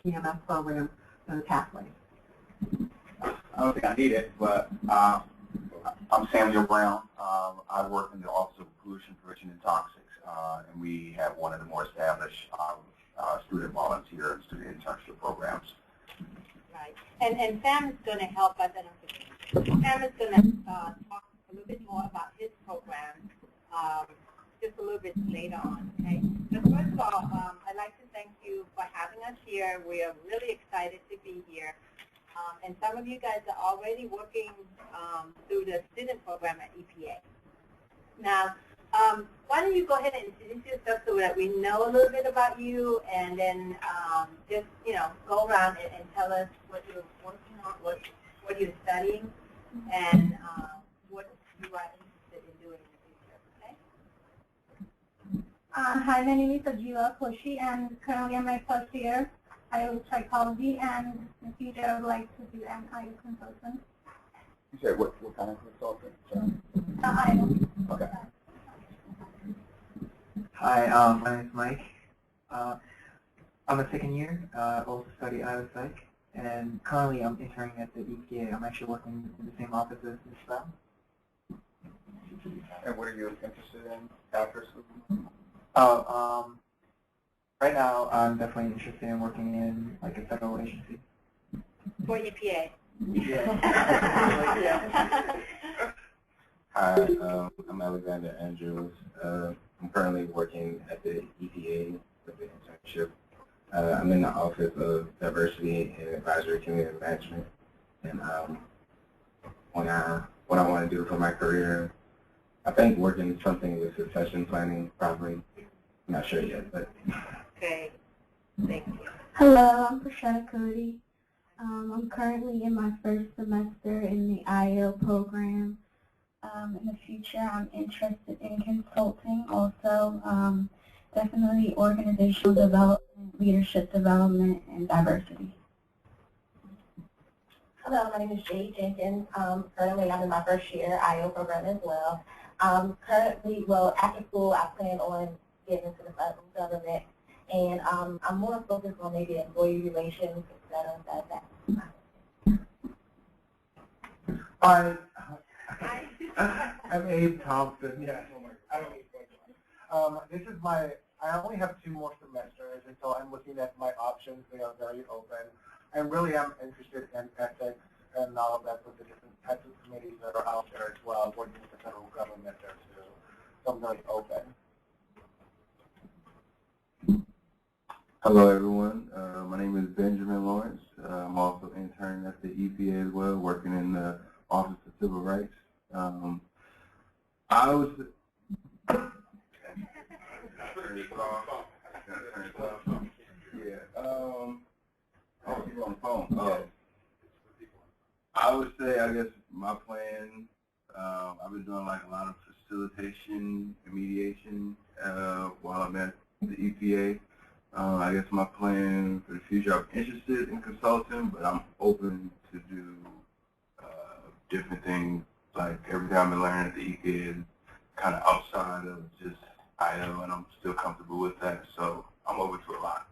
PMS program and the pathways. I don't think I need it, but I'm Samuel Brown. I work in the Office of Pollution Prevention and Toxics, and we have one of the more established student volunteer and student internship programs. Right. And Sam is going to help us. Sam is going to talk a little bit more about his program just a little bit later on, okay? But first of all, I'd like to thank you for having us here. We are really excited to be here. And some of you guys are already working through the student program at EPA. Now, why don't you go ahead and introduce yourself so that we know a little bit about you, and then just, go around and tell us what you're working on, what you're studying, and what you are interested in doing in the future, okay? Hi, my name is Ajila Koshi, and currently I'm my first year. I do psychology, and in the future I would like to do an IO consultant. You said what kind of consultant? IO. Okay. Hi, my name is Mike. I'm a second year, also study IO Psych, and currently I'm interning at the EPA. I'm actually working in the same office as Ms. Brown. And what are you interested in after school? Right now I'm definitely interested in working in like a federal agency. For EPA. Yeah. Hi, I'm Alexander Andrews. I'm currently working at the EPA with the internship. I'm in the Office of Diversity and Advisory Community Management. And what I want to do for my career, I think working something with succession planning, probably. I'm not sure yet, but. Okay, thank you. Hello, I'm Prashana Cody. I'm currently in my first semester in the IO program. In the future, I'm interested in consulting, also definitely organizational development, leadership development, and diversity. Hello, my name is Jade Jenkins. Currently, I'm in my first year IO program as well. Currently, after school, I plan on getting into the federal government, and I'm more focused on maybe employee relations, etc. Hi. I'm Abe Thompson. Yes. I don't need this is I only have 2 more semesters, and so I'm looking at my options. They are very open. I really am interested in ethics and all of that with the different types of committees that are out there as well, working with the federal government there too. So I'm very open. Hello, everyone. My name is Benjamin Lawrence. I'm also interning at the EPA as well, working in the Office of Civil Rights. I was. Yeah. Oh, you're on the phone. Oh. I would say, I guess, my plan. I've been doing like a lot of facilitation and mediation while I'm at the EPA. I guess my plan for the future, I'm interested in consulting, but I'm open to do different things. Like everything I've been learning at the EPA is kind of outside of just IO, and I'm still comfortable with that, so I'm open to a lot.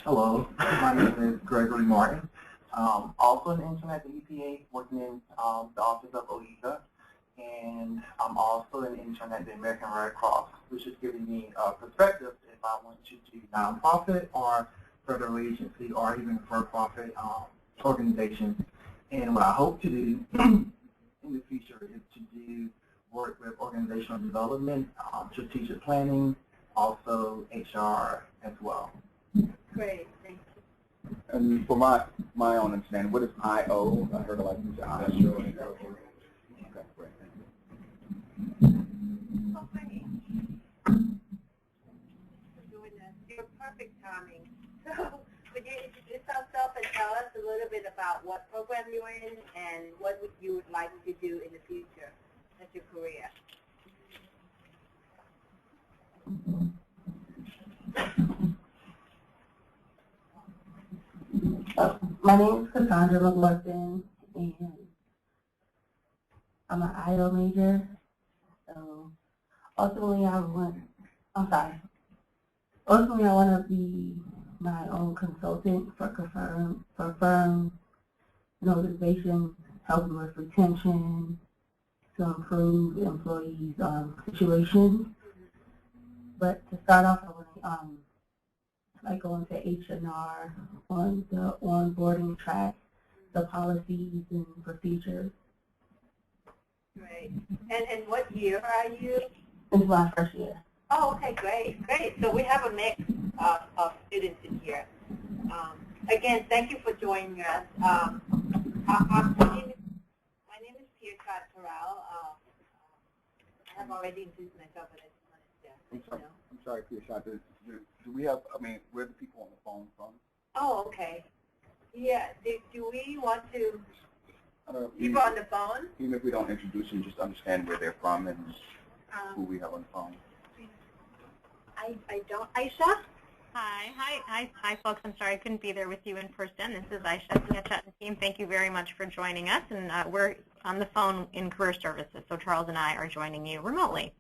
Hello, my name is Gregory Martin. Also an intern at the EPA, working in the Office of OESA. And I'm also an intern at the American Red Cross, which is giving me a perspective if I want to do nonprofit or federal agency or even for-profit organizations. And what I hope to do in the future is to do work with organizational development, strategic planning, also HR as well. Great, thank you. And for my own understanding, what is IO? I heard a lot of things. IO. You're perfect timing. So, would you introduce yourself and tell us a little bit about what program you're in and what you would like to do in the future as your career? My name is Cassandra McLaughlin, and I'm an IO major. So ultimately, I'm sorry. ultimately, I want to be my own consultant for firms and organizations, helping with retention to improve employees' situations. But to start off, I want to like go into H&R on the onboarding track, the policies and procedures. Great. And what year are you? This is my first year. Oh, okay, great, great. So we have a mix of students in here. Again, thank you for joining us. My name is Pierre Terrell. I have already introduced myself, but I just wanted to let you know. I'm sorry, Pierre. Do we have, I mean, where are the people on the phone from? Oh, okay. Yeah, do we want to, people on the phone? Even if we don't introduce them, just understand where they're from and who we have on the phone. I don't. Aisha? Hi, folks. I'm sorry I couldn't be there with you in person. This is Aisha, Piachat and team. Thank you very much for joining us. And we're on the phone in Career Services, so Charles and I are joining you remotely.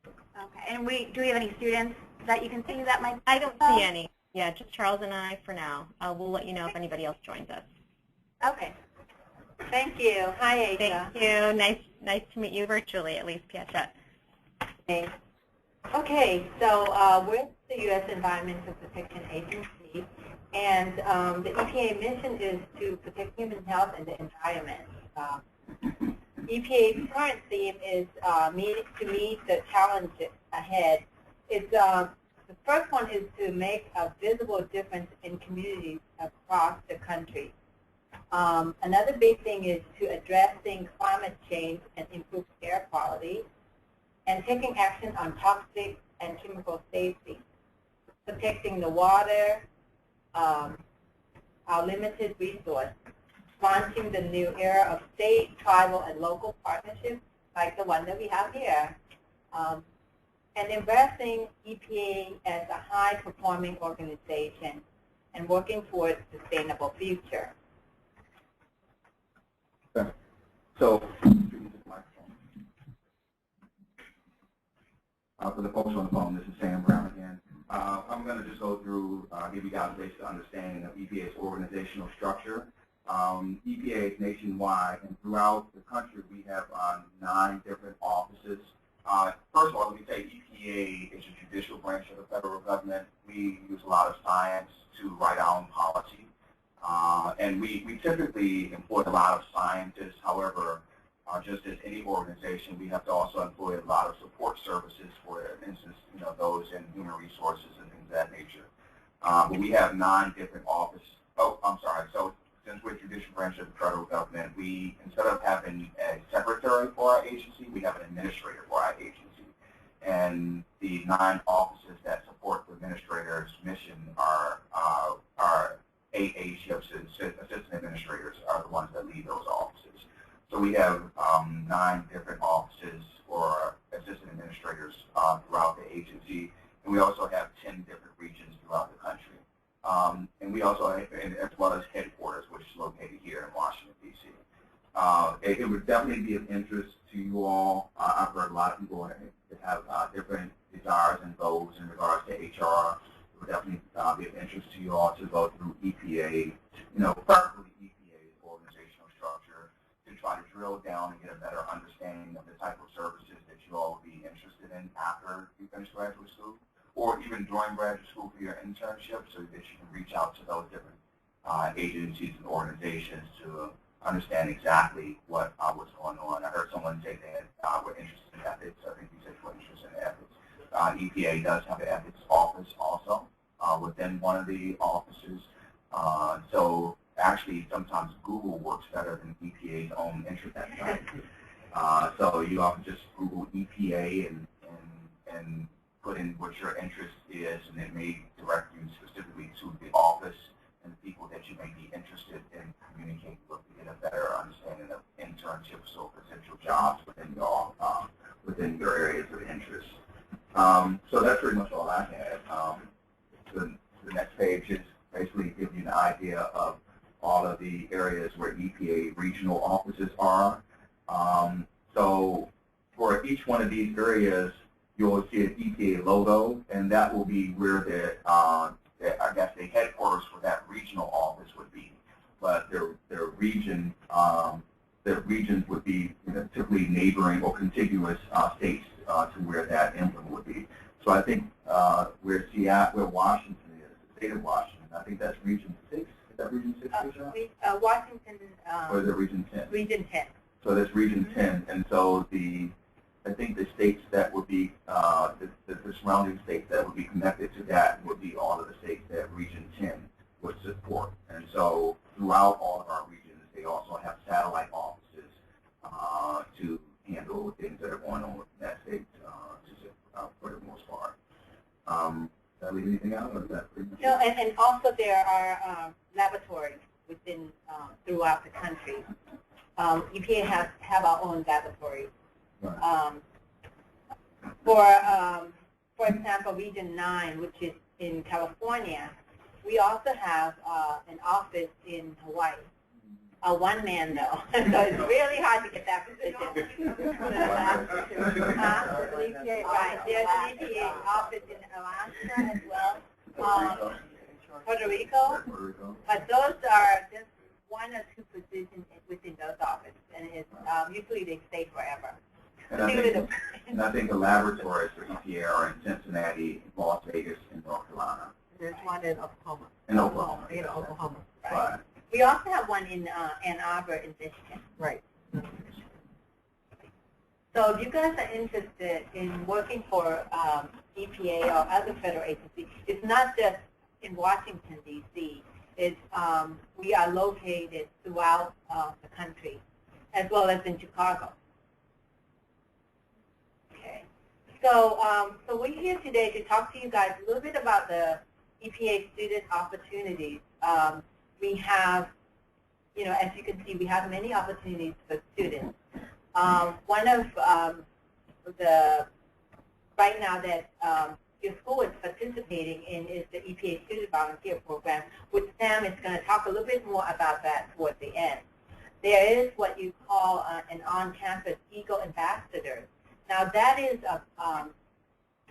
Okay. And do we have any students that you can see that might? I don't see any. Yeah, just Charles and I for now. We'll let you know if anybody else joins us. Okay. Thank you. Hi, Aisha. Thank you. Nice to meet you virtually, at least, Piachat. Okay. Okay, so we're the U.S. Environmental Protection Agency, and the EPA mission is to protect human health and the environment. EPA's current theme is to meet the challenges ahead. It's, the first one is to make a visible difference in communities across the country. Another big thing is to addressing climate change and improve air quality, and taking action on toxic and chemical safety, protecting the water, our limited resource, launching the new era of state, tribal, and local partnerships like the one that we have here, and embracing EPA as a high-performing organization and working towards a sustainable future. Okay. So, for the folks on the phone, this is Sam Brown again. I'm going to just go through, give you guys a basic understanding of EPA's organizational structure. EPA is nationwide, and throughout the country we have 9 different offices. First of all, let me say EPA is a judicial branch of the federal government. We use a lot of science to write our own policy. And we typically employ a lot of scientists. However, just as any organization, we have to also employ a lot of support services, for instance, those in human resources and things of that nature. But we have 9 different offices. Oh, I'm sorry. So since we're a judicial branch of the federal government, we, instead of having a secretary for our agency, we have an administrator for our agency. And the 9 offices that support the administrator's mission are 8 ACOs, assistant administrators are the ones that lead those offices. So we have 9 different offices for assistant administrators throughout the agency, and we also have 10 different regions throughout the country. And we also have, as well as headquarters, which is located here in Washington, D.C. It would definitely be of interest to you all. I've heard a lot of people that have different desires and goals in regards to HR. It would definitely be of interest to you all to go through EPA, preferably EPA's organizational structure, to try to drill down and get a better understanding of the type of services that you all would be interested in after you finish graduate school, or even during graduate school for your internship, so that you can reach out to those different agencies and organizations to understand exactly what's going on. I heard someone say that we're interested in ethics. I think you said we're interested in ethics. EPA does have an ethics office also within one of the offices. So actually, sometimes Google works better than EPA's own intranet site. So you often just Google EPA and put in what your interest is, and it may direct you specifically to the office and the people that you may be interested in communicating with to get a better understanding of internships or potential jobs within your areas of interest. So that's pretty much all I had. The next page is basically giving you an idea of all of the areas where EPA regional offices are. So for each one of these areas, you'll see an EPA logo, and that will be where I guess the headquarters for that regional office would be. But their regions would be typically neighboring or contiguous states to where that emblem would be. So I think where Washington is, the state of Washington, I think that's Region 6. Is that Region 6, Michelle? Washington. Or is it Region 10? Region 10. So that's Region 10, and so I think the states that would be, the surrounding states that would be connected to that would be all of the states that Region 10 would support. And so throughout all of our regions, they also have satellite offices to handle things that are going on in that state for the most part. Did I leave anything out, or is that pretty much? No, and also there are laboratories within throughout the country. EPA have our own laboratories. Right. For example, Region 9, which is in California, we also have an office in Hawaii. A one-man though, so it's really hard to get that position. Right, there's an EPA office in Alaska as well, Puerto Rico, but those are just one or two positions within those offices, and it's usually they stay forever. And I think the laboratories for EPA are in Cincinnati, Las Vegas, and North Carolina. There's one in Oklahoma. In Oklahoma. Right. We also have one in Ann Arbor in Michigan. Right. So if you guys are interested in working for EPA or other federal agencies, it's not just in Washington, D.C. It's, we are located throughout the country, as well as in Chicago. Okay. So, so we're here today to talk to you guys a little bit about the EPA student opportunities. We have, you know, as you can see, we have many opportunities for students. One of the, right now that your school is participating in is the EPA Student Volunteer Program, which Sam is going to talk a little bit more about that toward the end. There is what you call an on-campus Eagle Ambassador. Now that is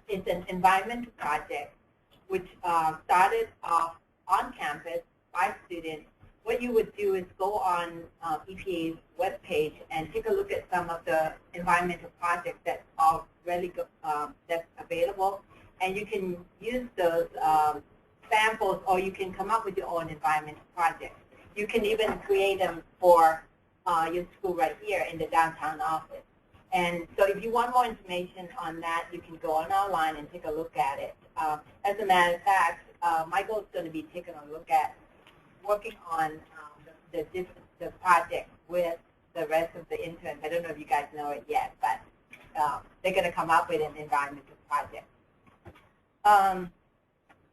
it's an environmental project which started off on campus by students. What you would do is go on EPA's webpage and take a look at some of the environmental projects that are really that's available, and you can use those samples, or you can come up with your own environmental projects. You can even create them for your school right here in the downtown office. And so if you want more information on that, you can go on online and take a look at it. As a matter of fact, Michael's going to be taking a look at working on the project with the rest of the interns. I don't know if you guys know it yet, but they're going to come up with an environmental project.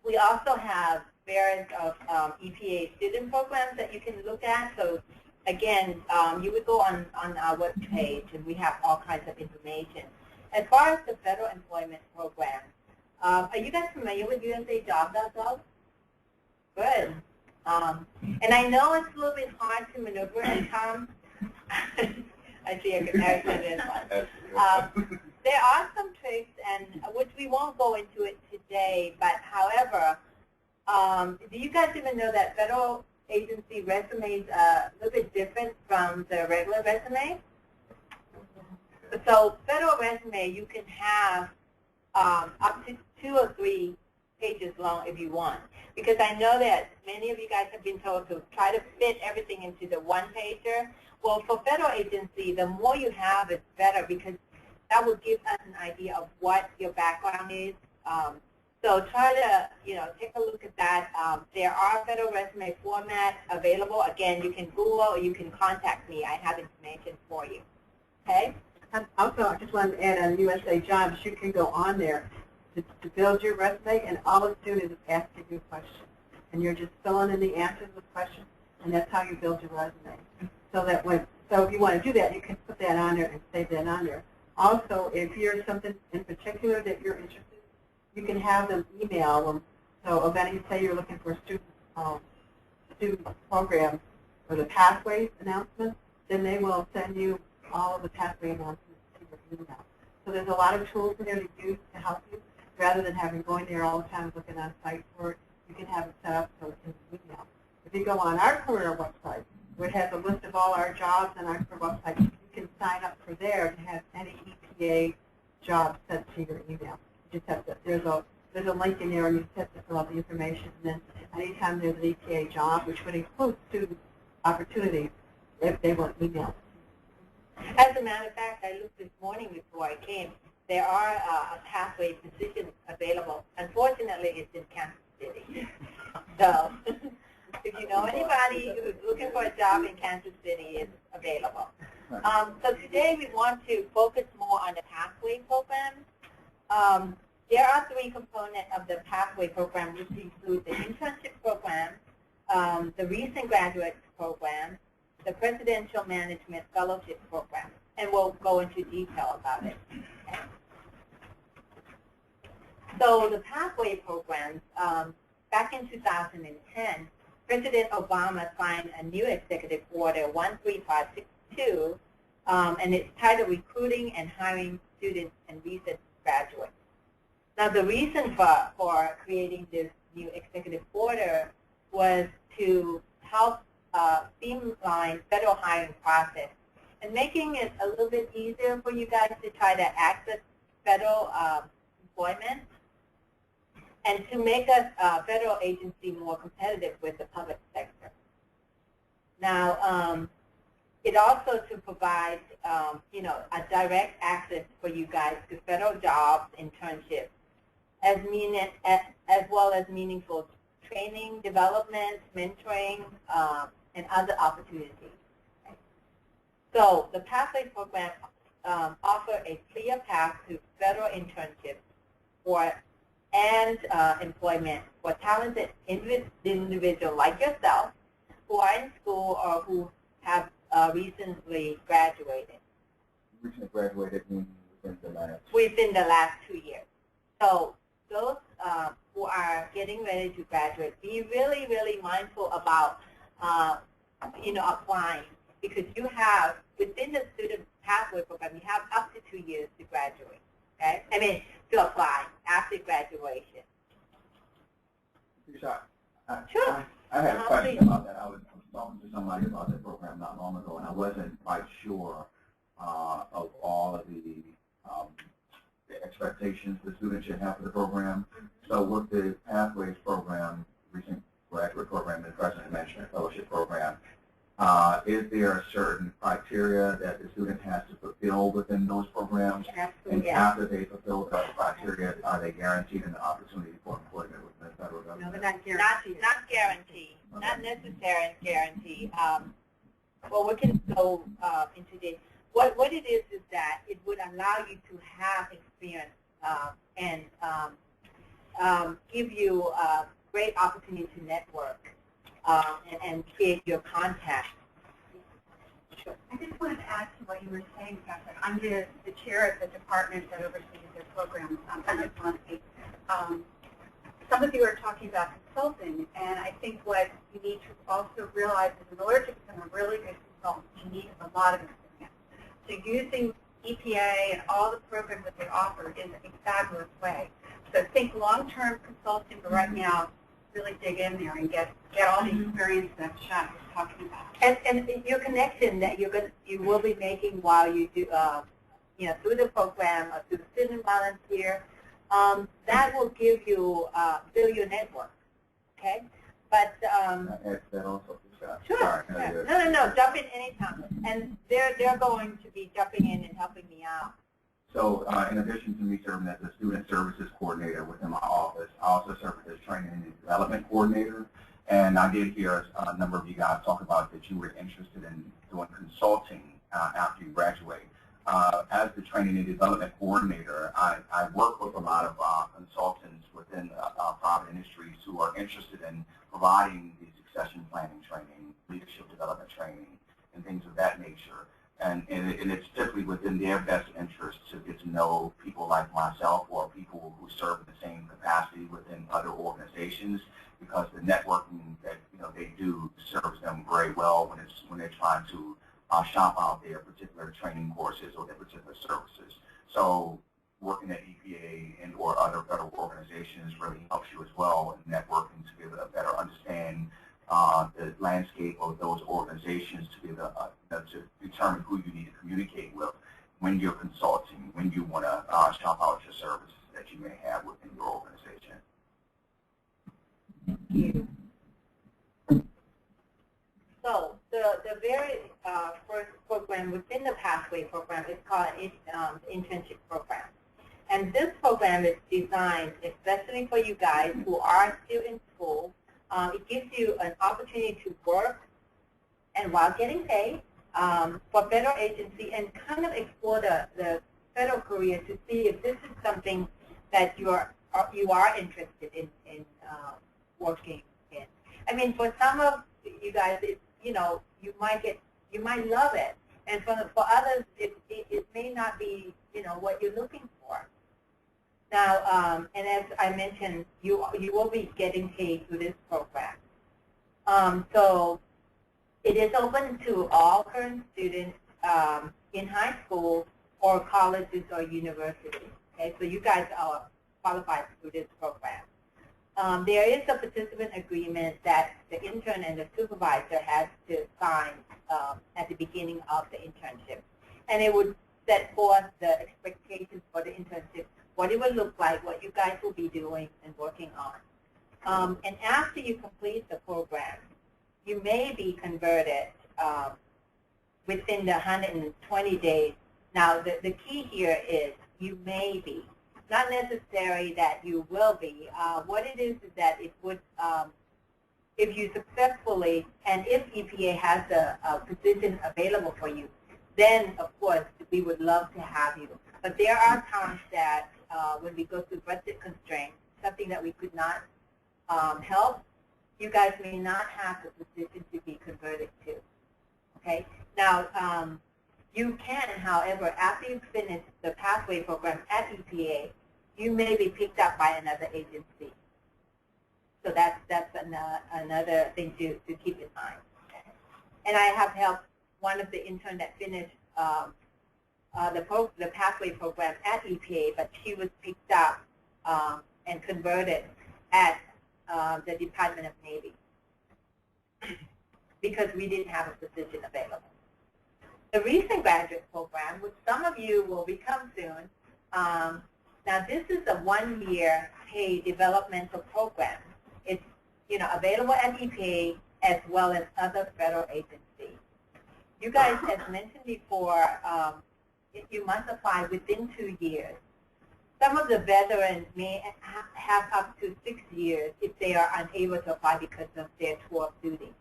We also have various of EPA student programs that you can look at. So again, you would go on our webpage, and we have all kinds of information. As far as the federal employment program, are you guys familiar with USAJobs.gov? Good. And I know it's a little bit hard to maneuver and come. I see a comparison in one. There are some tricks, and which we won't go into it today, but however, do you guys even know that federal agency resumes are a little bit different from the regular resume? So federal resume, you can have up to 2 or 3 pages long if you want. Because I know that many of you guys have been told to try to fit everything into the one-pager. Well, for federal agency, the more you have, it's better, because that will give us an idea of what your background is. So try to, take a look at that. There are federal resume formats available. Again, you can Google or you can contact me. I have information for you. Okay? Also, I just wanted to add on USA Jobs, you can go on there to build your resume, and all it's doing is asking you questions. And you're just filling in the answers to the questions, and that's how you build your resume. So if you want to do that, you can put that on there and save that on there. Also, if you're something in particular that you're interested in, you can have them email them. So if you say you're looking for a student program for the pathways announcement, then they will send you all of the pathway announcements to your email. So there's a lot of tools in there to use to help you. Rather than having going there all the time looking on site for it, you can have it set up so it's in email. If you go on our career website, where it has a list of all our jobs on our career website, you can sign up for there to have any EPA job sent to your email. You just have to, there's a link in there and you just have to fill out the information, and then anytime there's an EPA job, which would include student opportunities, if they want email. As a matter of fact, I looked this morning before I came. There are a pathway positions available. Unfortunately, it's in Kansas City. So if you know anybody who's looking for a job in Kansas City, it's available. So today we want to focus more on the pathway program. There are 3 components of the pathway program, which include the internship program, the recent graduate program, the presidential management fellowship program, and we'll go into detail about it. Okay? So the pathway programs, back in 2010, President Obama signed a new executive order 13562, and it's titled Recruiting and Hiring Students and Recent Graduates. Now the reason for creating this new executive order was to help streamline federal hiring process and making it a little bit easier for you guys to try to access federal employment, and to make us federal agency more competitive with the public sector. Now, it also to provide, you know, a direct access for you guys to federal jobs, internships, as well as meaningful training, development, mentoring, and other opportunities. Okay. So the Pathway program offer a clear path to federal internships and employment for talented individuals like yourself who are in school or who have recently graduated. Recently graduated means within the last 2 years. So those who are getting ready to graduate, be really, really mindful about you know, applying, because you have within the student pathway program, you have up to 2 years to graduate. Okay, I mean to apply after graduation. Sure. Sure. I had a question about that. I was talking to somebody about that program not long ago, and I wasn't quite sure of all of the expectations the students should have for the program. So with the Pathways program, recent graduate program, and President Management Fellowship program, is there a certain criteria that the student has to fulfill within those programs? Absolutely. And after they fulfill those criteria, are they guaranteed an opportunity for employment within the federal government? No, they're not guaranteed. Not guaranteed. Okay. Not necessarily guaranteed. Well, we can go into this. What it is that it would allow you to have experience and give you a great opportunity to network and create your contacts. Sure. I just wanted to add to what you were saying, Catherine. I'm the chair of the department that oversees their programs. Some of you are talking about consulting, and I think what you need to also realize is in order to become a really good consultant, you need a lot of experience. So using EPA and all the programs that they offer is a fabulous way. So think long-term consulting, but right now, really dig in there and get all the experience that Shaq was talking about. And your connection that you will be making while you do, you know, through the program or through the student volunteer, that will give you build your network. Okay, but that also. sure. Sorry, no. Jump in anytime, and they're going to be jumping in and helping me out. So in addition to me serving as a student services coordinator within my office, I also serve as training and development coordinator. And I did hear a number of you guys talk about that you were interested in doing consulting after you graduate. As the training and development coordinator, I work with a lot of consultants within private industries who are interested in providing the succession planning training, leadership development training, and things of that nature. And it's typically within their best interest to get to know people like myself or people who serve in the same capacity within other organizations, because the networking that they do serves them very well when they're trying to shop out their particular training courses or their particular services. So working at EPA and or other federal organizations really helps you as well in networking to be able to better understand the landscape of those organizations, to be able to determine who you need to communicate with when you're consulting, when you want to shop out your services that you may have within your organization. Thank you. So the very first program within the Pathway program is called the Internship program. And this program is designed especially for you guys who are still in school. It gives you an opportunity to work and while getting paid for federal agency and kind of explore the federal career to see if this is something that you are interested in working in. I mean, for some of you guys, it's, you know, you might love it, and for others, it may not be, you know, what you're looking for. Now, and as I mentioned, you will be getting paid through this program. So it is open to all current students in high school or colleges or universities. Okay, so you guys are qualified through this program. There is a participant agreement that the intern and the supervisor has to sign at the beginning of the internship. And it would set forth the expectations for the internship, what it would look like, what you guys will be doing and working on. And after you complete the program, you may be converted within the 120 days. Now, the key here is you may be. Not necessary that you will be. What it is that it would, if you successfully, and if EPA has a position available for you, then of course we would love to have you. But there are times that when we go through budget constraints, something that we could not help, you guys may not have the position to be converted to. Okay. Now, you can, however, after you finish the Pathway program at EPA, you may be picked up by another agency. So that's another thing to keep in mind. And I have helped one of the interns that finished the Pathway program at EPA, but she was picked up and converted at the Department of Navy because we didn't have a position available. The recent graduate program, which some of you will become soon, now this is a one-year paid developmental program. It's, you know, available at EPA as well as other federal agencies. You guys, as mentioned before, you must apply within 2 years. Some of the veterans may have up to 6 years if they are unable to apply because of their tour of duty.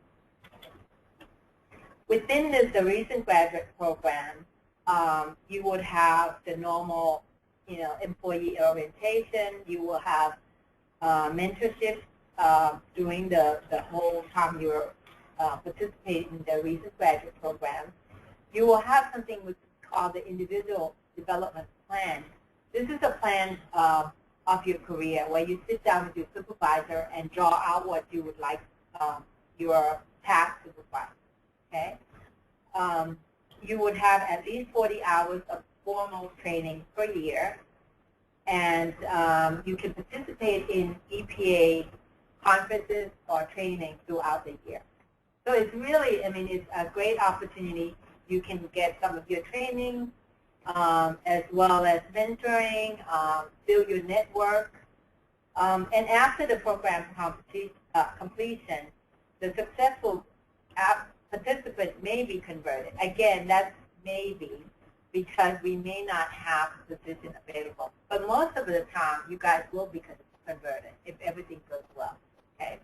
Within the recent graduate program, you would have the normal, you know, employee orientation. You will have mentorship during the whole time you're participating in the recent graduate program. You will have something which is called the individual development plan. This is a plan of your career where you sit down with your supervisor and draw out what you would like your task to look like. Okay? You would have at least 40 hours of formal training per year, and you can participate in EPA conferences or training throughout the year. So it's really, I mean, it's a great opportunity. You can get some of your training as well as mentoring, build your network. And after the program completion, the successful participant may be converted. Again, that's maybe because we may not have the position available. But most of the time, you guys will be converted if everything goes well. Okay.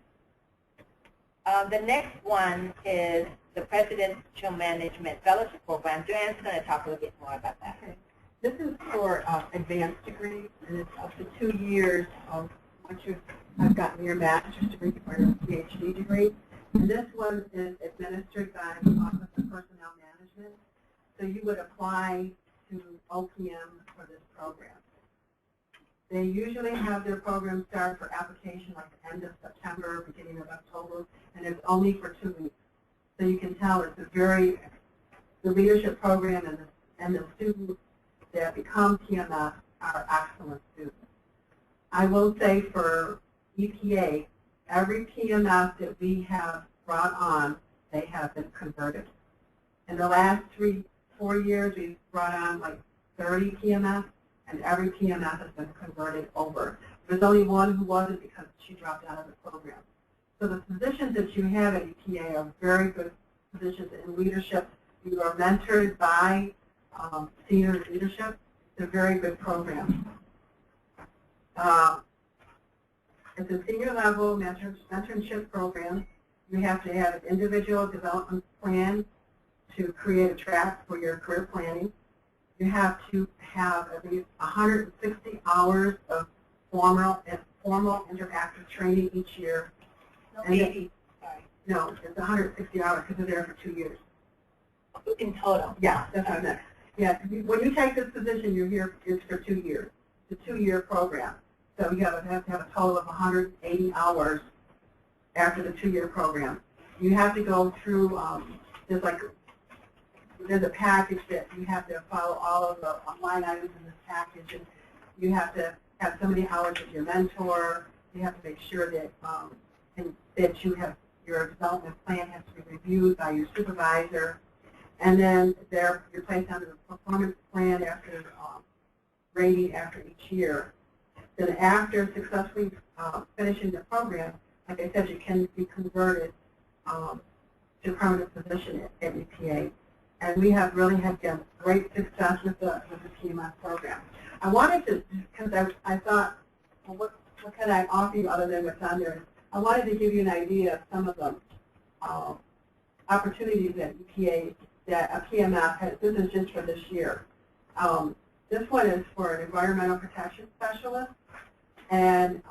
The next one is the Presidential Management Fellowship Program. Joanne's going to talk a little bit more about that. Okay. This is for advanced degrees, and it's up to 2 years of once you've gotten your master's degree or your PhD degree. And this one is administered by the Office of Personnel Management. So you would apply to OPM for this program. They usually have their program start for application like the end of September, beginning of October, and it's only for 2 weeks. So you can tell it's the leadership program and the students that become PMF are excellent students. I will say for EPA, every PMS that we have brought on, they have been converted. In the last 3-4 years, we've brought on like 30 PMS, and every PMS has been converted over. There's only one who wasn't because she dropped out of the program. So the positions that you have at EPA are very good positions in leadership. You are mentored by senior leadership. They're very good programs. It's a senior level mentorship program. You have to have an individual development plan to create a track for your career planning. You have to have at least 160 hours of formal interactive training each year. No, And 80. Sorry. No, it's 160 hours because they're there for 2 years. In total. Yeah, that's what I meant. Yeah, when you take this position, you're here it's for 2 years. It's a 2-year program. So you have to have a total of 180 hours after the 2-year program. You have to go through, there's a package that you have to follow all of the line items in this package, and you have to have so many hours with your mentor. You have to make sure that that you have your development plan has to be reviewed by your supervisor, and then you're placed under the performance plan after rating after each year. Then after successfully finishing the program, like I said, you can be converted to a permanent position at EPA. And we have really had great success with the PMS program. I wanted to, because I thought, well, what can I offer you other than what's on there? I wanted to give you an idea of some of the opportunities at EPA that a PMS has. This is just for this year. This one is for an environmental protection specialist, and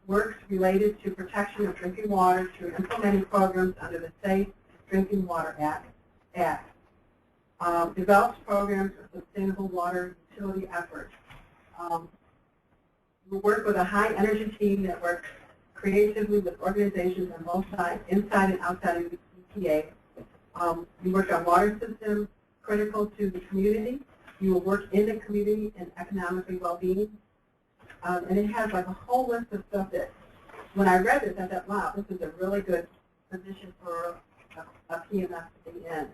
works related to protection of drinking water through implementing programs under the Safe Drinking Water Act. Develops programs for sustainable water utility efforts. We work with a high-energy team that works creatively with organizations on both sides, inside and outside of the EPA. You work on water systems critical to the community. You will work in the community and economically well-being. And it has like a whole list of stuff that, when I read this, I thought, wow, this is a really good position for a PMS to be in.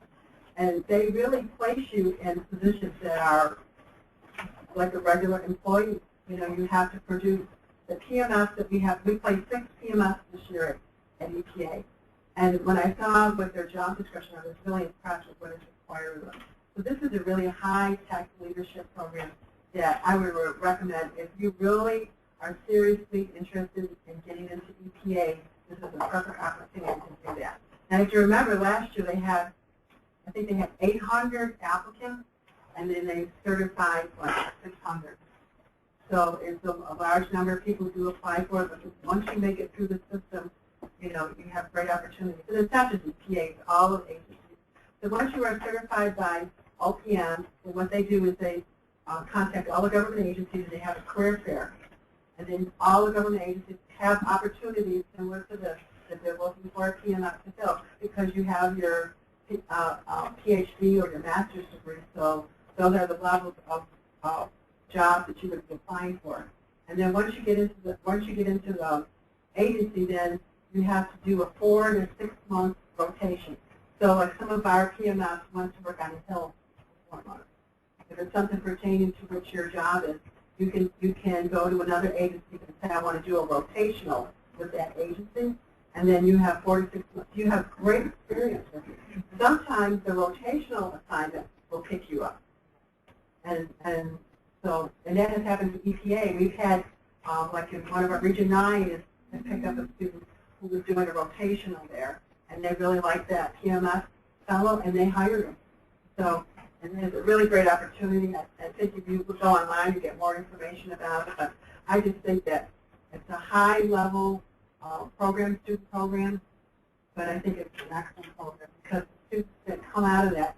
And they really place you in positions that are like a regular employee. You know, you have to produce the PMS that we have. We placed 6 PMS this year at EPA. And when I saw what their job description, I was really impressed with what is required of them. So this is a really high-tech leadership program that I would recommend. If you really are seriously interested in getting into EPA, this is a perfect opportunity to do that. Now, if you remember, last year they had, I think they had 800 applicants, and then they certified like 600. So it's a large number of people who do apply for it, but once you make it through the system, you know, you have great opportunities. And it's not just EPA, it's all of agencies. So once you are certified by OPM, and what they do is they contact all the government agencies, and they have a career fair. And then all the government agencies have opportunities similar to this that they're looking for a PMS to fill, because you have your PhD or your master's degree. So those are the levels of jobs that you would be applying for. And then once you get into the agency, then you have to do a 4 to 6 month rotation. So like some of our PMS wants to work on a hill for 4 months. If it's something pertaining to which your job is, you can go to another agency and say, I want to do a rotational with that agency, and then you have 4 to 6 months. You have great experience with it. Sometimes the rotational assignment will pick you up. And that has happened to EPA. We've had, like in one of our Region 9 has picked up a student who was doing a rotational there, and they really liked that PMS fellow, and they hired him. So, and it's a really great opportunity. I think if you go online, you get more information about it. But I just think that it's a high-level student program, but I think it's an excellent program because students that come out of that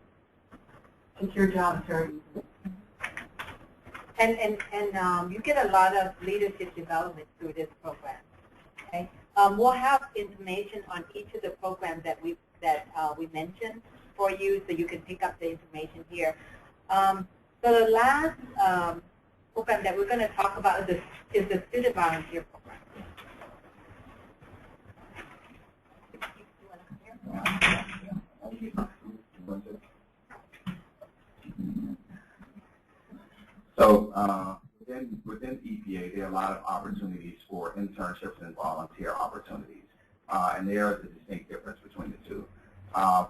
secure jobs very easily. And you get a lot of leadership development through this program. Okay, we'll have information on each of the programs that we mentioned for you, so you can pick up the information here. So the last program that we're going to talk about is the student volunteer program. So within EPA, there are a lot of opportunities for internships and volunteer opportunities, and there is a distinct difference between the two.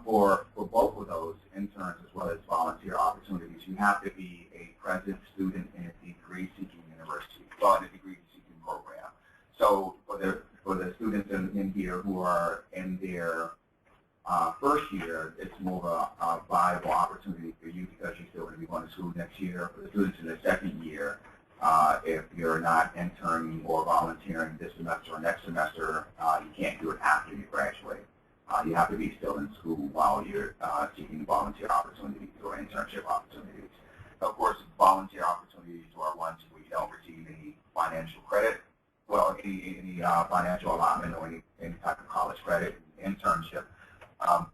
For both of those, interns as well as volunteer opportunities, you have to be a present student in a degree-seeking university, well, in a degree-seeking program. So for the students in here who are in their first year, it's more of a viable opportunity for you because you're still going to be going to school next year. For the students in the second year, if you're not interning or volunteering this semester or next semester, you can't do it after you graduate. You have to be still in school while you're seeking volunteer opportunities or internship opportunities. Of course, volunteer opportunities are ones where you don't receive any financial credit, well, any financial allotment or any type of college credit. Internship.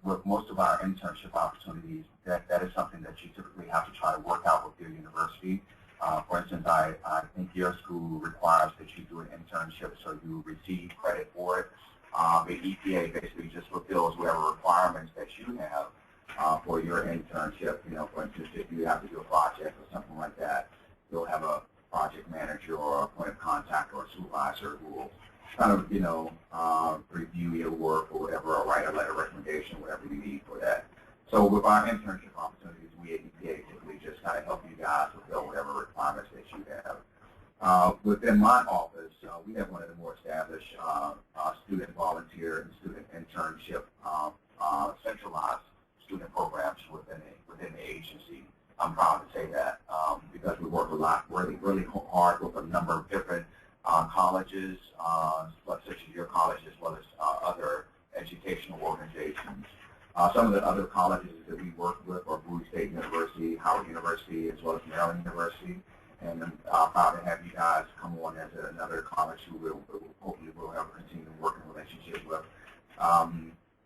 With most of our internship opportunities, that is something that you typically have to try to work out with your university. For instance, I think your school requires that you do an internship so you receive credit for it. The EPA basically just fulfills whatever requirements that you have for your internship. You know, for instance, if you have to do a project or something like that, you'll have a project manager or a point of contact or a supervisor who will kind of, you know, review your work or whatever, or write a letter of recommendation, whatever you need for that. So with our internship opportunities, we at EPA typically just kind of help you guys fulfill whatever requirements that you have. Within my office, we have one of the more established student volunteer and student internship centralized student programs within the agency. I'm proud to say that because we work a lot, really hard with a number of different colleges, such as your college, as well as other educational organizations. Some of the other colleges that we work with are Bowie State University, Howard University, as well as Maryland University. And I'm proud to have you guys come on as another college who hopefully will have a continuing working relationship with.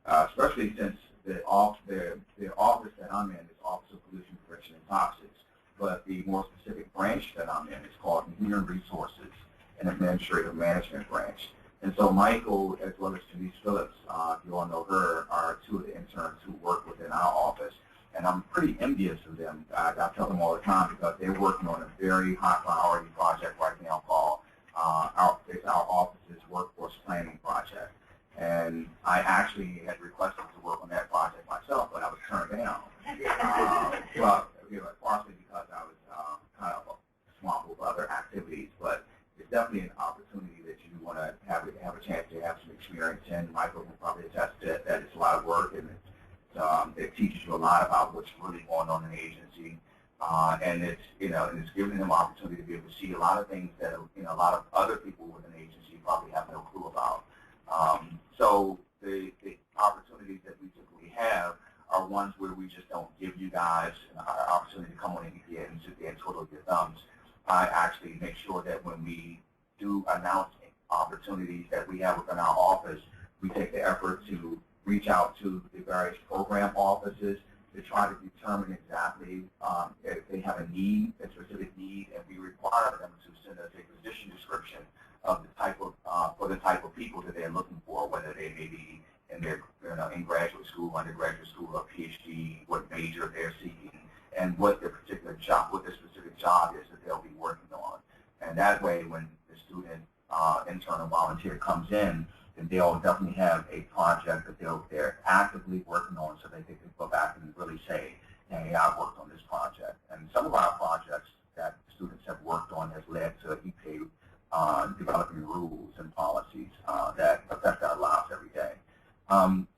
Especially since the office that I'm in is Office of Pollution Prevention and Toxics, but the more specific branch that I'm in is called Human Resources and Administrative Management Branch. And so Michael, as well as Denise Phillips, if you all know her, are two of the interns who work within our office. And I'm pretty envious of them. I tell them all the time because they're working on a very high priority project right now called our office's workforce planning project. And I actually had requested to work on that project myself, but I was turned down. Well, partially because I was kind of swamped with other activities, but it's definitely an opportunity that you want to have a chance to have some experience in. Michael can probably attest to it, that it's a lot of work, and it teaches you a lot about what's really going on in the agency, and it's giving them opportunity to be able to see a lot of things that a lot of other people within the agency probably have no clue about. So the opportunities that we typically have are ones where we just don't give you guys an opportunity to come on EPA and sit there and twiddle your thumbs. I actually make sure that when we do announce opportunities that we have within our office, we take the effort to reach out to the various program offices to try to determine exactly if they have a need, a specific need, and we require them to send us a position description of the type of for the type of people that they're looking for, whether they may be in their in graduate school, undergraduate school, or PhD, what major they're seeking, and what their particular job, what their specific job is that they'll be working on. And that way, when the student intern or volunteer comes in, then they'll definitely have a project that they're actively working on, so that they can go back and really say, hey, I worked on this project. And some of our projects that students have worked on has led to EPA developing rules and policies that affect our lives every day.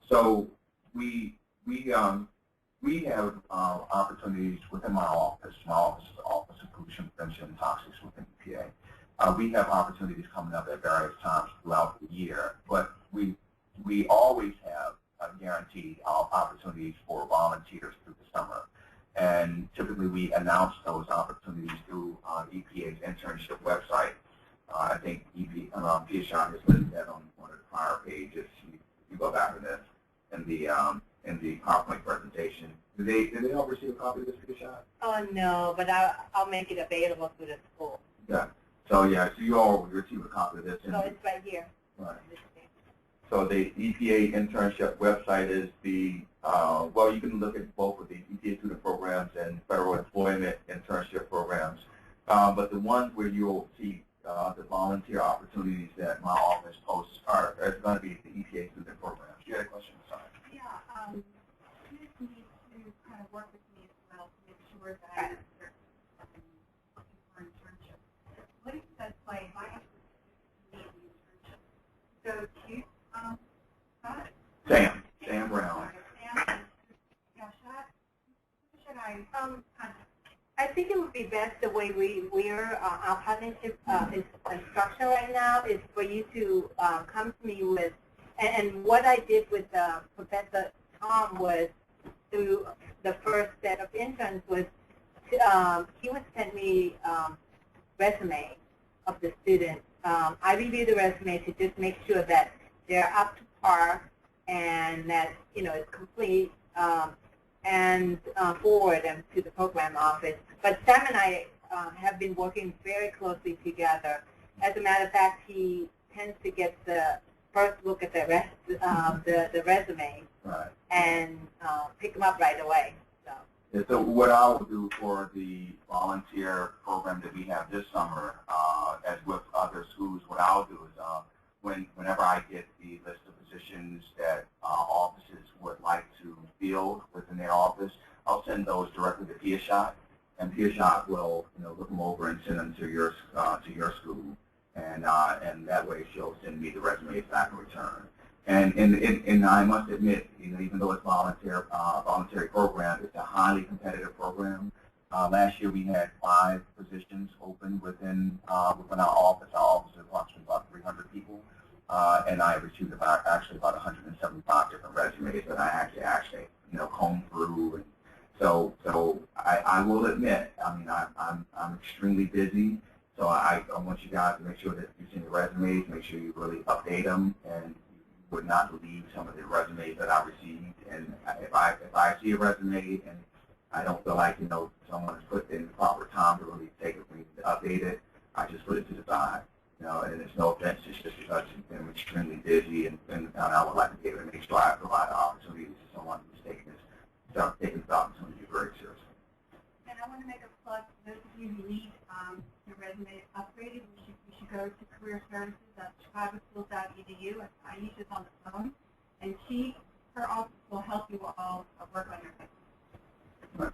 So we have opportunities within my office. My office is the Office of Pollution Prevention and Toxics within EPA. We have opportunities coming up at various times throughout the year, but we always have guaranteed opportunities for volunteers through the summer. And typically we announce those opportunities through EPA's internship website. I think PSHOT has listed that on one of the prior pages. You go back to this in the PowerPoint presentation. Did they all receive a copy of this PSHOT? Oh, no, but I'll make it available to the school. So yeah, so you all will receive a copy of this. So it's right here. Right. So the EPA internship website is the, well, you can look at both of the EPA student programs and federal employment internship programs. But the ones where you'll see the volunteer opportunities that my office posts are going to be the EPA student programs. You had a question? Sorry. Yeah, students need to kind of work with me as well to make sure that they're looking for internship. What is that play? If I have to need the internship, go to Sam Brown. I think it would be best the way our partnership is structured right now is for you to come to me with, and what I did with Professor Tom was through the first set of interns was he would send me resume of the students. I review the resume to just make sure that they're up to par and that it's complete, and forward them to the program office. But Sam and I have been working very closely together. As a matter of fact, he tends to get the first look at the resume, Right. And pick them up right away. So. Yeah, so what I will do for the volunteer program that we have this summer, as with other schools, what I'll do is whenever I get the list of positions that offices would like to fill within their office, I'll send those directly to PeerShot, and PeerShot will look them over and send them to your school, and that way she'll send me the resumes back in return. And I must admit, even though it's voluntary program, it's a highly competitive program. Last year we had 5 positions open within our office. Our office is approximately about 300 people, and I received about 175 different resumes that I actually combed through. And so I will admit, I'm extremely busy. So I want you guys to make sure that you send your resumes, make sure you really update them, and you would not delete some of the resumes that I received. And if I see a resume and I don't feel like someone has put in the proper time to really take it and update it, I just put it to the side. And there's no offense, it's just because I'm extremely busy, and I would like to be able to make sure I provide opportunities to someone who's taking this opportunity very seriously. And I want to make a plug for those of you who need your resume upgraded. You should go to Career Services at chicagoschools.edu. Aisha's on the phone, and her office will help you all work on your resume. Right.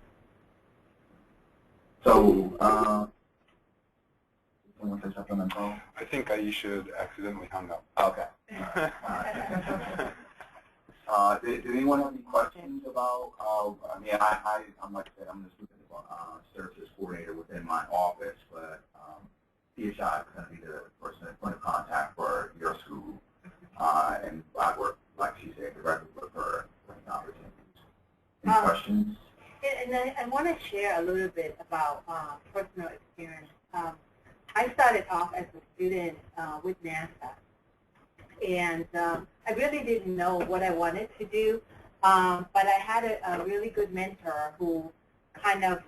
So, someone say something on the phone? I think Aisha accidentally hung up. Okay. Did anyone have any questions about, I'm like I said, I'm the student services coordinator within my office, but PHI is going to be the person point of contact for your school, and I work, like she said, directly with her for any opportunities. Any questions? And I want to share a little bit about personal experience. I started off as a student with NASA, and I really didn't know what I wanted to do, but I had a really good mentor who kind of,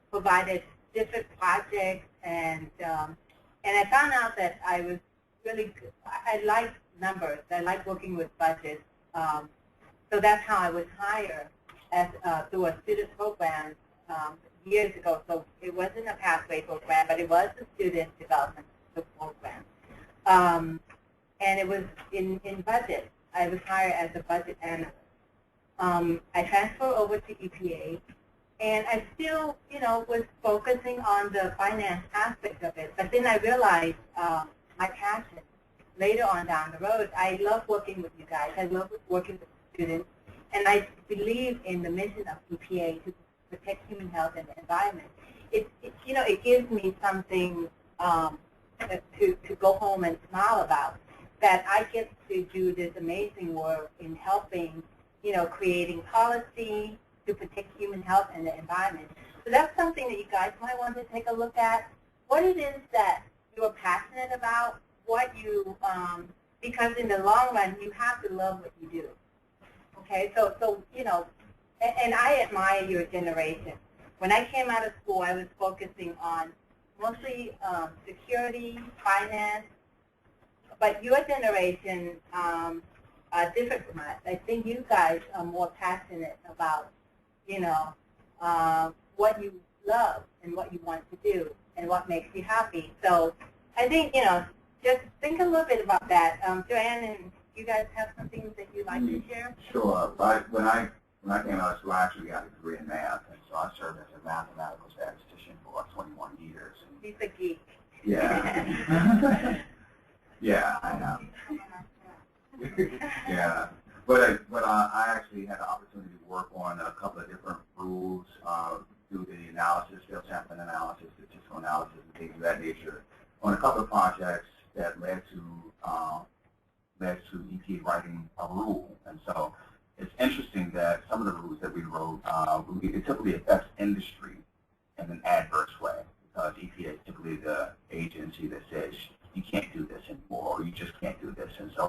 provided different projects, and I found out that I was really, I like numbers, I like working with budgets, so that's how I was hired as through a student program years ago. So it wasn't a pathway program, but it was a student development program. And it was in budget. I was hired as a budget analyst. I transferred over to EPA, and I still, was focusing on the finance aspect of it. But then I realized my passion later on down the road. I love working with you guys. I love working with students. And I believe in the mission of EPA to protect human health and the environment. It gives me something to go home and smile about, that I get to do this amazing work in helping, creating policy to protect human health and the environment. So that's something that you guys might want to take a look at. What it is that you are passionate about, because in the long run, you have to love what you do. Okay, so and I admire your generation. When I came out of school, I was focusing on mostly security, finance, but your generation different from us. I think you guys are more passionate about, you know, what you love and what you want to do and what makes you happy. So I think, you know, just think a little bit about that. Joanne, and you guys have some things that you'd like to share? Sure. When I came out of school, I actually got a degree in math, and so I served as a mathematical statistician for 21 years. He's a geek. Yeah. Yeah, I know. Yeah. But I actually had the opportunity to work on a couple of different rules, do the analysis, field sampling analysis, statistical analysis, and things of that nature, on a couple of projects that led to EPA writing a rule. And so it's interesting that some of the rules that we wrote, it typically affects industry in an adverse way, because EPA is typically the agency that says you can't do this anymore, or you just can't do this. And so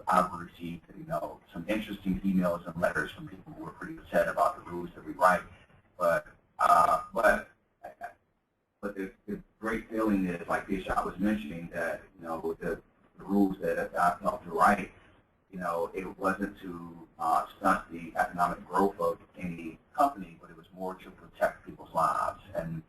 I've received, you know, some interesting emails and letters from people who were pretty upset about the rules that we write. But the great feeling is, like Tisha was mentioning, that, you know, with the rules that I helped to write, you know, it wasn't to stunt the economic growth of any company, but it was more to protect people's lives. And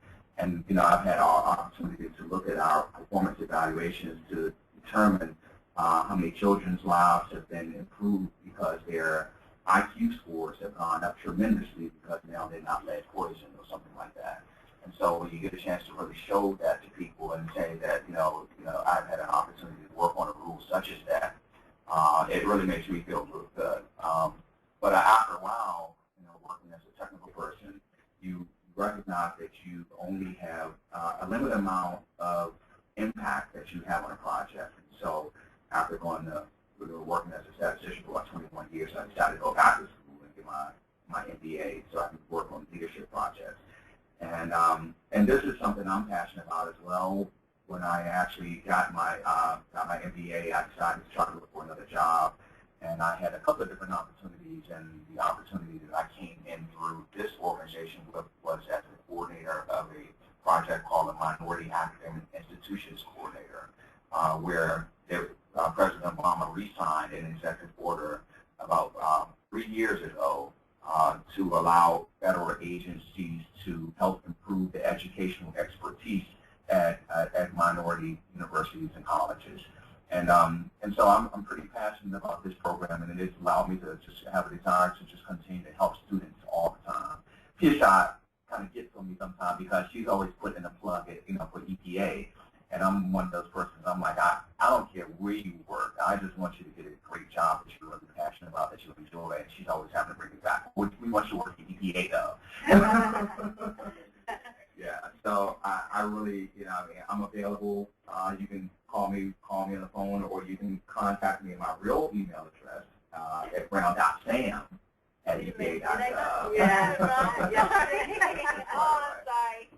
you know, I've had our opportunity to look at our performance evaluations to determine how many children's lives have been improved because their IQ scores have gone up tremendously because now they're not lead poisoned or something like that. And so when you get a chance to really show that to people and say that, you know, I've had an opportunity to work on a rule such as that, it really makes me feel real good. But after a while, you know, working as a technical person, you recognize that you only have a limited amount of impact that you have on a project. And so after working as a statistician for about 21 years, I decided to go back to school and get my MBA so I can work on leadership projects. And this is something I'm passionate about as well. When I actually got my MBA, I decided to try to look for another job, and I had a couple of different opportunities. And the opportunity that I came in through this organization was as the coordinator of a project called the Minority Academic Institutions Coordinator, where President Obama re-signed an executive order about 3 years ago to allow federal agencies to help improve the educational expertise at minority universities and colleges. And so I'm pretty passionate about this program, and it has allowed me to just have a desire to just continue to help students all the time. Tisha kind of gets on me sometimes because she's always putting a plug at, for EPA. And I'm one of those persons, I'm like, I don't care where you work. I just want you to get a great job that you're really passionate about, that you enjoy. And she's always having to bring it back. We want you to work at EPA, though. Yeah, so I really, I'm available. You can call me on the phone, or you can contact me at my real email address at brown.sam@epa.gov. Yeah, right. Yeah. Oh, I'm sorry.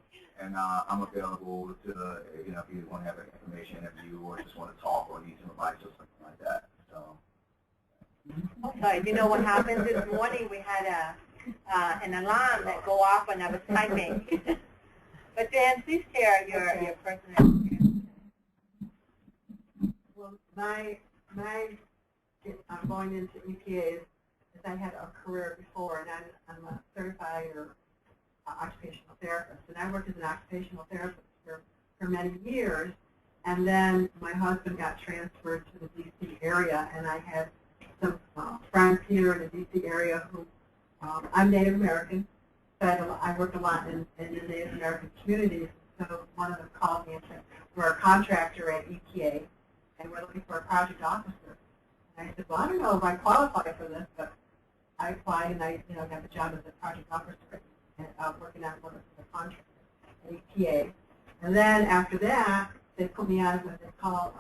And I'm available to, if you want to have an information interview or just want to talk or need some advice or something like that. So. Oh, sorry. You know what happened this morning? We had an alarm that go off when I was typing. But Dan, please share your personal experience. Well, my going into EPA is I had a career before, and I'm a certified occupational therapist, and I worked as an occupational therapist for many years, and then my husband got transferred to the D.C. area, and I had some friends here in the D.C. area who, I'm Native American, but I worked a lot in the Native American communities, so one of them called me and said, we're a contractor at EPA, and we're looking for a project officer. And I said, well, I don't know if I qualify for this, but I applied, and I got the job as a project officer, working on one of the contractors at EPA. And then after that, they put me on what they call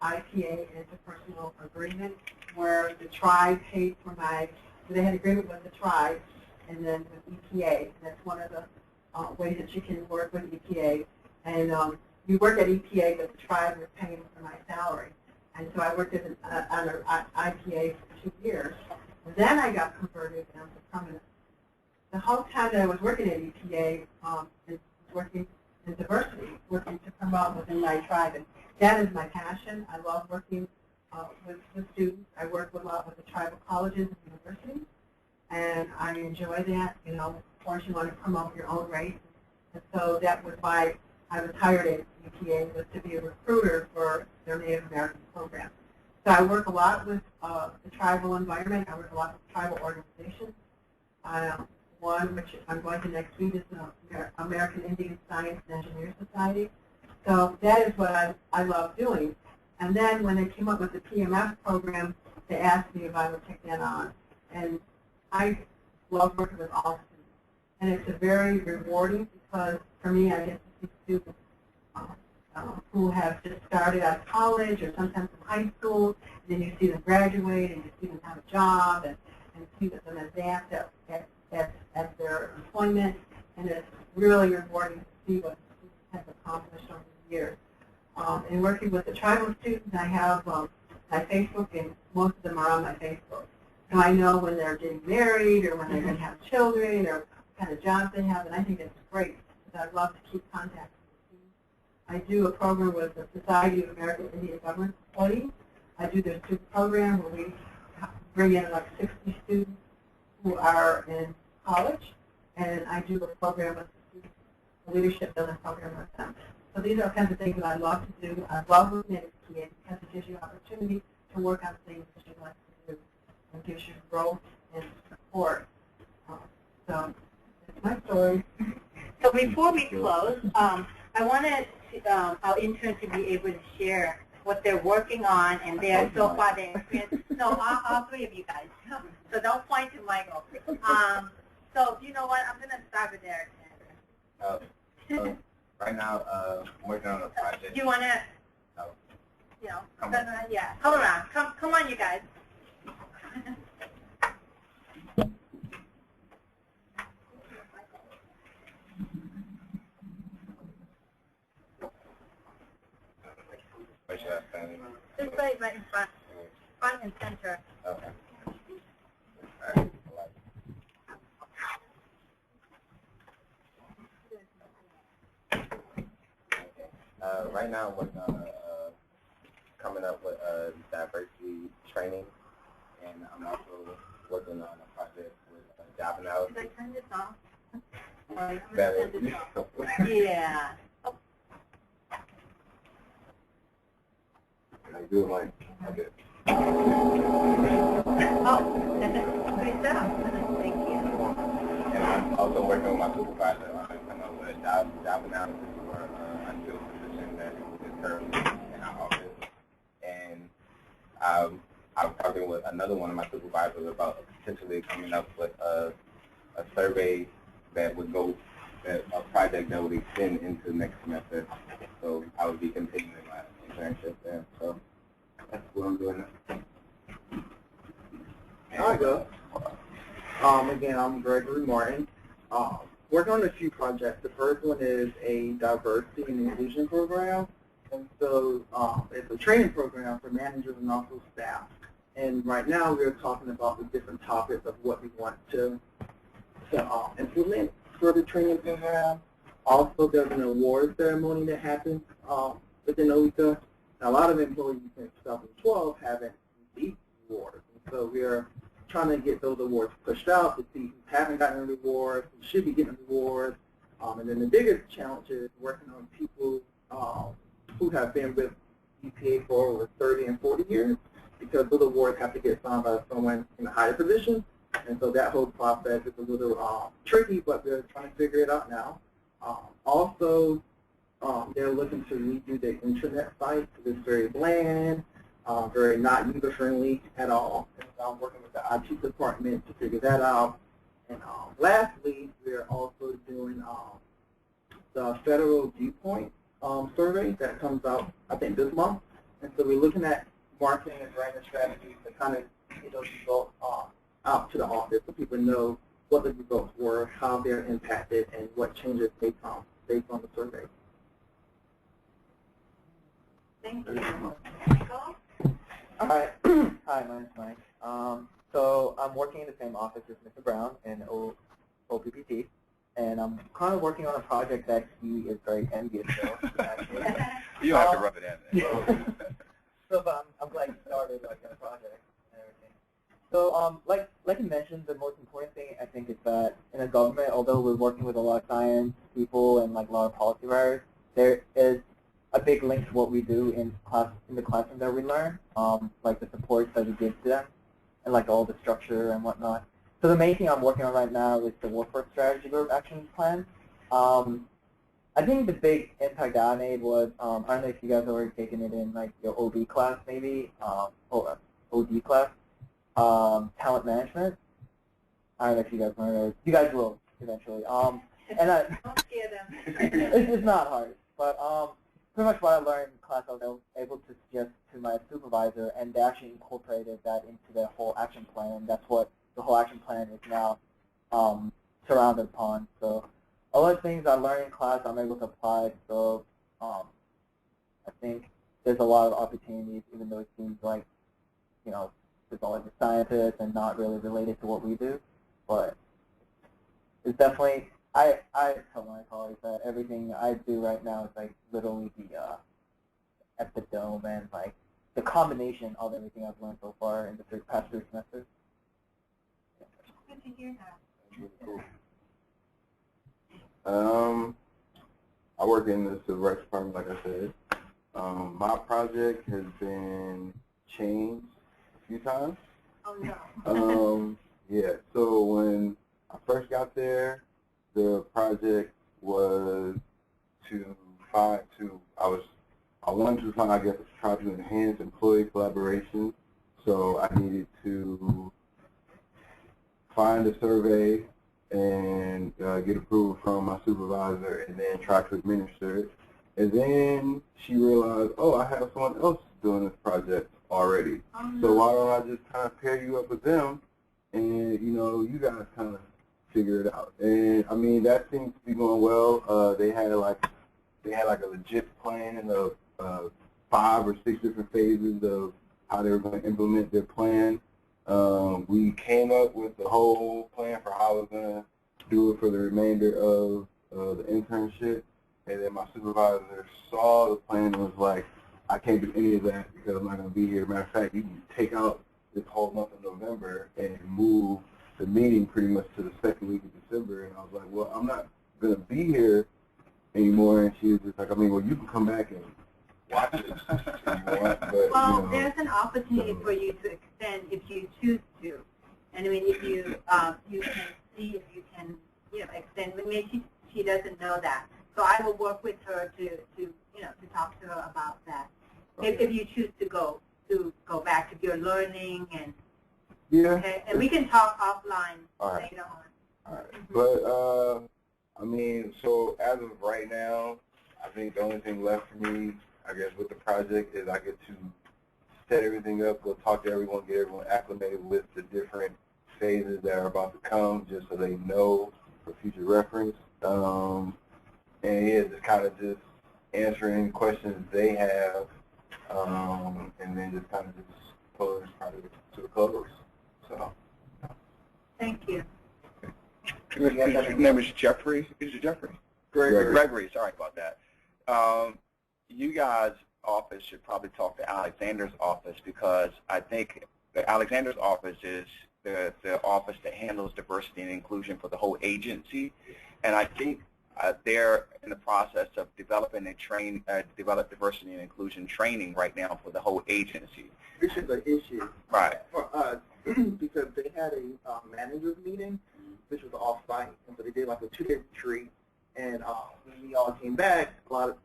IPA, interpersonal agreement, where the tribe paid for they had an agreement with the tribe and then with EPA. And that's one of the ways that you can work with EPA. And you work at EPA, but the tribe was paying for my salary. And so I worked as under IPA for 2 years. And then I got converted down to permanent. The whole time that I was working at EPA, working in diversity, working to promote within my tribe. And that is my passion. I love working with students. I work a lot with the tribal colleges and universities, and I enjoy that. You know, of course, you want to promote your own race. And so that was why I was hired at EPA, was to be a recruiter for their Native American program. So I work a lot with the tribal environment. I work a lot with tribal organizations. One, which I'm going to next week, is the American Indian Science and Engineer Society. So that is what I love doing. And then when they came up with the PMF program, they asked me if I would take that on. And I love working with all students. And it's a very rewarding because for me, I get to see students who have just started out of college or sometimes from high school, and then you see them graduate and you see them have a job and see them adapt at their employment. And it's really rewarding to see what students have accomplished over the years. In working with the tribal students, I have my Facebook, and most of them are on my Facebook. So I know when they're getting married or when they're going to have children or what kind of jobs they have, and I think it's great because I love to keep contact with the students. I do a program with the Society of American Indian Government Employees. I do their student program where we bring in like 60 students who are in college, and I do a program with the students, a leadership building program with them. So these are kinds of things that I love to do. I love working at EPA because it gives you opportunity to work on things that you like to do and gives you growth and support. So that's my story. So before we close, I wanted our interns to be able to share what they're working on and their so far their experience. No, all three of you guys. So don't point to Michael. So you know what? I'm going to start with Eric. Right now, I'm working on a project. You want to, you know, yeah, come around. Come on, you guys. Where should I stand? This way, right in front and center. Okay. All right. Right now, I'm working on coming up with diversity training, and I'm also working on a project with job analysis. Should I turn this off? Better. Yeah. I do like, okay. Oh, great job. Thank you. And I'm also working with my supervisor on coming up with a job analysis for a field position that is currently in our office. And I'm talking with another one of my supervisors about potentially coming up with a survey that would go, a project that would extend into next semester. So I would be continuing my internship there. So that's what I'm doing now. There I go. Again, I'm Gregory Martin. Working on a few projects. The first one is a diversity and inclusion program. And so it's a training program for managers and also staff. And right now we're talking about the different topics of what we want to implement for the training program. Also, there's an award ceremony that happens within OECA. Now, a lot of employees in 2012 haven't received awards. And so we're trying to get those awards pushed out to see who haven't gotten an award, who should be getting an award. And then the biggest challenge is working on people who have been with EPA for over 30 and 40 years, because those awards have to get signed by someone in a higher position. And so that whole process is a little tricky, but we're trying to figure it out now. Also, they're looking to redo their intranet site. It's very bland, very not user-friendly at all. And so I'm working with the IT department to figure that out. And lastly, we're also doing the federal viewpoint survey that comes out, I think, this month. And so we're looking at marketing and branding strategies to kind of get those results out to the office so people know what the results were, how they're impacted, and what changes may come based on the survey. Thank you. Michael? All right. Hi, my name's Mike. So I'm working in the same office as Mr. Brown in OPPT, and I'm kind of working on a project that he is very envious of. You don't have to rub it in. So, but I'm glad you started like a project and everything. So, like you mentioned, the most important thing I think is that in a government, although we're working with a lot of science people and like a lot of policy writers, there is a big link to what we do in the classroom that we learn, like the support that we give to them, and like all the structure and whatnot. So the main thing I'm working on right now is the Workforce Strategy Group Action Plan. I think the big impact that I made was, I don't know if you guys have already taken it in like your OB class maybe, or OD class, talent management. I don't know if you guys learned it. You guys will eventually. And Don't scare them. it's not hard, but pretty much what I learned in class I was able to suggest to my supervisor, and they actually incorporated that into their whole action plan, and that's what the whole action plan is now surrounded upon. So a lot of things I learned in class I'm able to apply, so I think there's a lot of opportunities, even though it seems like, you know, it's all like a scientist and not really related to what we do, but it's definitely, I tell my colleagues that everything I do right now is like literally the epitome and like the combination of everything I've learned so far in the past 3 semesters. Good to hear that. That's really cool. I work in the civil rights department, like I said. My project has been changed a few times. Oh no. Yeah, so when I first got there, the project was I wanted to find, I guess, try to enhance employee collaboration. So I needed to find a survey and get approval from my supervisor and then try to administer it. And then she realized, oh, I have someone else doing this project already. Oh, no. So why don't I just kind of pair you up with them and, you know, you guys kind of figure it out. And, I mean, that seems to be going well. They had like a legit plan of 5 or 6 different phases of how they were going to implement their plan. We came up with the whole plan for how I was going to do it for the remainder of the internship. And then my supervisor saw the plan and was like, I can't do any of that because I'm not going to be here. Matter of fact, you can take out this whole month of November and move the meeting pretty much to the second week of December. And I was like, well, I'm not going to be here anymore. And she was just like, I mean, well, you can come back and watch it if you want. But, Well, you know, there's an opportunity for you to extend if you choose to. And I mean, if you you can see if you can, you know, extend. I mean, she doesn't know that. So I will work with her to talk to her about that. If you choose to go back, if you're learning and yeah. okay, and we can talk offline later on. All right. But I mean, so as of right now, I think the only thing left for me, I guess, with the project is I get to set everything up, go talk to everyone, get everyone acclimated with the different phases that are about to come, just so they know for future reference. And yeah, just kind of just answering questions they have, and then just kind of just pull this project to a close. So. Thank you. Your name is Jeffrey. Is it Jeffrey? Gregory. Sorry about that. You guys' office should probably talk to Alexander's office, because I think that Alexander's office is the office that handles diversity and inclusion for the whole agency, and I think they're in the process of developing and develop diversity and inclusion training right now for the whole agency. This is an issue Right. for us because they had a managers meeting, which was off-site, and so they did like a 2-day retreat. And when we all came back, a lot of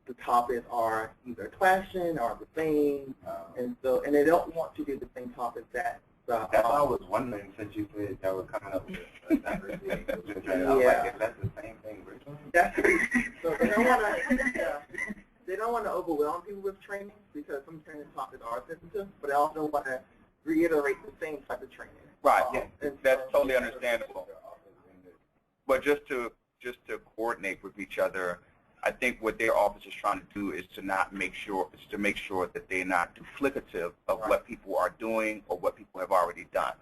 the topics are either clashing or the same, and they don't want to do the same topics that. That's what I was wondering, since you said that was coming up with diversity and inclusion training. I was like, if that's the same thing we're doing. That's so they don't want to overwhelm people with training, because some training topics are sensitive, but they also want to reiterate the same type of training. Right. Yeah. That's totally understandable. But just to coordinate with each other, I think what their office is trying to do is to make sure that they're not duplicative of what people are doing or what people have already done.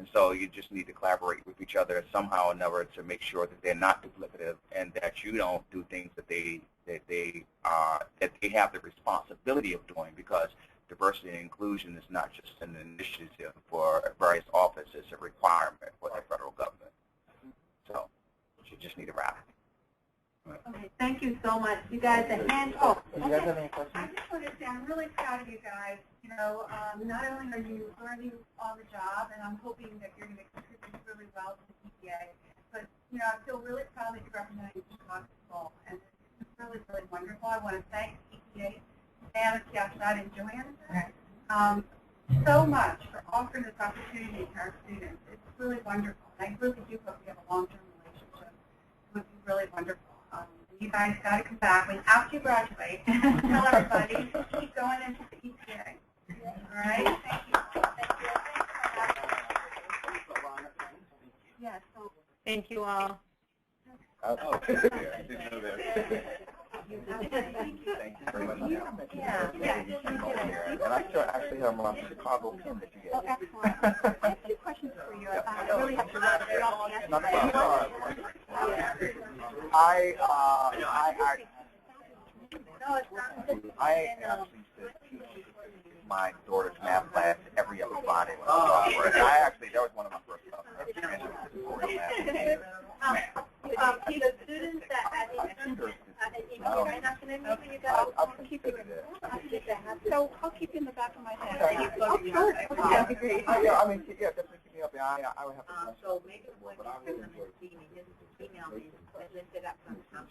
And so you just need to collaborate with each other somehow or another to make sure that they're not duplicative and that you don't do things that they have the responsibility of doing, because diversity and inclusion is not just an initiative for various offices, it's a requirement for the federal government. So you just need to wrap it. Okay, thank you so much. You guys, a hand. Oh, Do you guys have any questions? I just want to say I'm really proud of you guys. You know, not only are you learning on the job, and I'm hoping that you're going to contribute really well to the EPA, but you know, I feel really proud that you're representing Chicago, and it's really, really wonderful. I want to thank EPA, Sam, Kiashad, and Joanne so much for offering this opportunity to our students. It's really wonderful. I really do hope we have a long-term relationship. It would be really wonderful. You guys got to come back after you graduate. Tell everybody, keep going into the EPA. All right? Thank you. Yeah, so. Thank you all. Oh, yeah, I didn't know that. Thank you. Thank you very much. Yeah. And I still actually have my Chicago pin that you Oh, gave. excellent. I have two questions for you. I really have to let you all answer. Not a problem. I actually teach my daughter's math class every other Friday. I actually, that was one of my first The students that I'll keep you in the So I'll keep you in the back of my head. Oh, sure. That'd be great. Yeah, I mean, yeah, definitely keep me up. I would have to. So maybe when you see me, just email me and lift it up sometime.